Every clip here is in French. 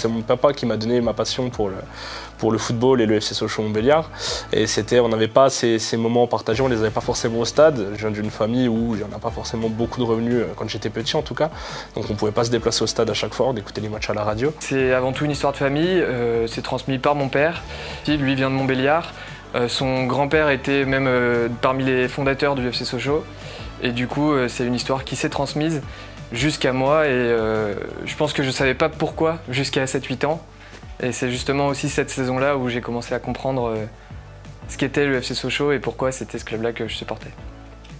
c'est mon papa qui m'a donné ma passion pour le football et le FC Sochaux-Montbéliard. Et on n'avait pas ces moments partagés, on les avait pas forcément au stade. Je viens d'une famille où il n'y en a pas forcément beaucoup de revenus, quand j'étais petit en tout cas. Donc on ne pouvait pas se déplacer au stade à chaque fois, on écoutait les matchs à la radio. C'est avant tout une histoire de famille, c'est transmis par mon père. Lui vient de Montbéliard. Son grand-père était même parmi les fondateurs du FC Sochaux. Et du coup, c'est une histoire qui s'est transmise jusqu'à moi. Et je pense que je ne savais pas pourquoi jusqu'à 7-8 ans. Et c'est justement aussi cette saison-là où j'ai commencé à comprendre ce qu'était le FC Sochaux et pourquoi c'était ce club-là que je supportais.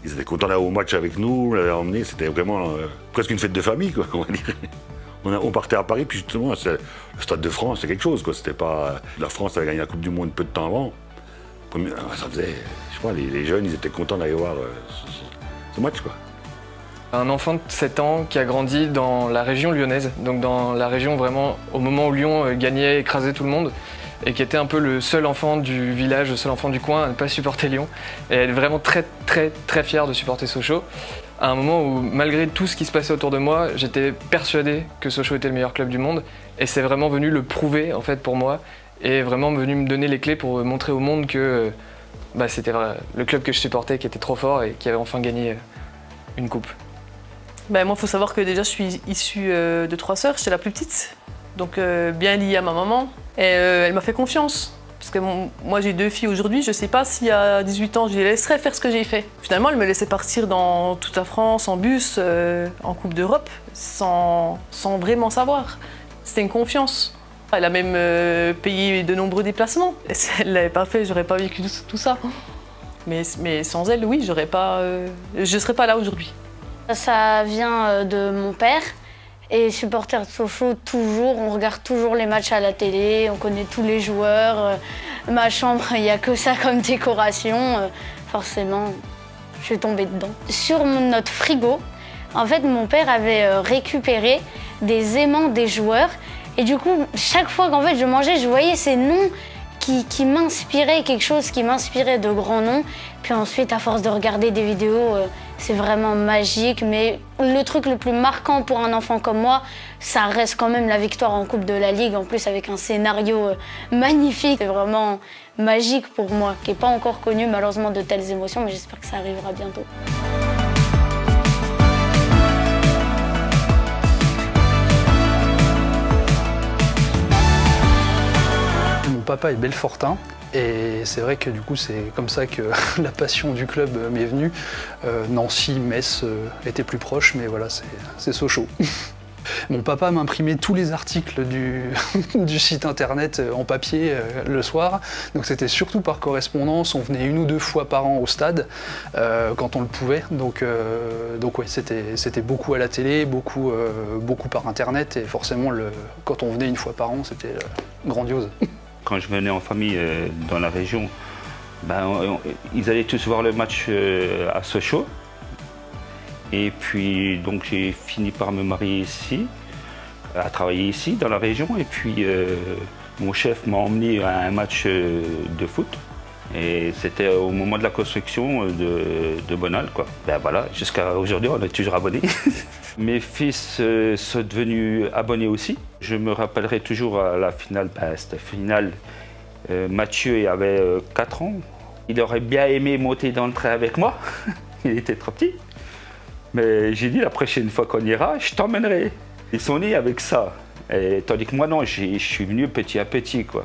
Ils étaient contents d'aller au match avec nous, on l'avait emmené, c'était vraiment presque une fête de famille, quoi, on va dire. On partait à Paris, puis justement, le Stade de France, c'est quelque chose, quoi. C'était pas... La France avait gagné la Coupe du Monde peu de temps avant. Ça faisait... Je sais pas, les jeunes, ils étaient contents d'aller voir ce match, quoi. Un enfant de 7 ans qui a grandi dans la région lyonnaise, donc dans la région vraiment au moment où Lyon gagnait, écrasait tout le monde, et qui était un peu le seul enfant du village, le seul enfant du coin à ne pas supporter Lyon, et être vraiment très fier de supporter Sochaux, à un moment où malgré tout ce qui se passait autour de moi, j'étais persuadé que Sochaux était le meilleur club du monde, et c'est vraiment venu le prouver en fait pour moi, et vraiment venu me donner les clés pour montrer au monde que c'était le club que je supportais qui était trop fort et qui avait enfin gagné une coupe. Moi, il faut savoir que déjà, je suis issue de 3 sœurs, j'étais la plus petite, donc bien liée à ma maman. Et elle m'a fait confiance, parce que moi j'ai 2 filles aujourd'hui, je ne sais pas si à 18 ans je les laisserais faire ce que j'ai fait. Finalement, elle me laissait partir dans toute la France, en bus, en Coupe d'Europe, sans vraiment savoir. C'était une confiance. Elle a même payé de nombreux déplacements. Et si elle ne l'avait pas fait, je n'aurais pas vécu tout ça. Mais sans elle, oui, je ne serais pas là aujourd'hui. Ça vient de mon père. Et supporter de Sochaux, toujours, on regarde toujours les matchs à la télé, on connaît tous les joueurs. Ma chambre, il n'y a que ça comme décoration. Forcément, je suis tombée dedans. Sur notre frigo, en fait, mon père avait récupéré des aimants des joueurs. Et du coup, chaque fois qu'en fait, je mangeais, je voyais ces noms qui m'inspiraient, quelque chose qui m'inspirait de grands noms. Puis ensuite, à force de regarder des vidéos, c'est vraiment magique. Mais le truc le plus marquant pour un enfant comme moi, ça reste quand même la victoire en Coupe de la Ligue, en plus avec un scénario magnifique. C'est vraiment magique pour moi, qui n'est pas encore connu malheureusement de telles émotions, mais j'espère que ça arrivera bientôt. Mon papa est belfortain. Et c'est vrai que du coup c'est comme ça que la passion du club m'est venue. Nancy, Metz étaient plus proches, mais voilà, c'est Sochaux. Mon papa m'imprimait tous les articles du site internet en papier le soir, donc c'était surtout par correspondance. On venait 1 ou 2 fois par an au stade quand on le pouvait, donc ouais, c'était beaucoup à la télé, beaucoup par internet, et forcément quand on venait 1 fois par an, c'était grandiose. Quand je venais en famille dans la région, ils allaient tous voir le match à Sochaux. Et puis donc j'ai fini par me marier ici, à travailler ici dans la région. Et puis mon chef m'a emmené à un match de foot. Et c'était au moment de la construction de Bonal, quoi. Voilà, jusqu'à aujourd'hui, on est toujours abonnés. Mes fils sont devenus abonnés aussi. Je me rappellerai toujours à la finale, cette finale, Mathieu avait 4 ans. Il aurait bien aimé monter dans le train avec moi. Il était trop petit. Mais j'ai dit, la prochaine fois qu'on ira, je t'emmènerai. Ils sont nés avec ça. Et, tandis que moi, non, je suis venu petit à petit, quoi.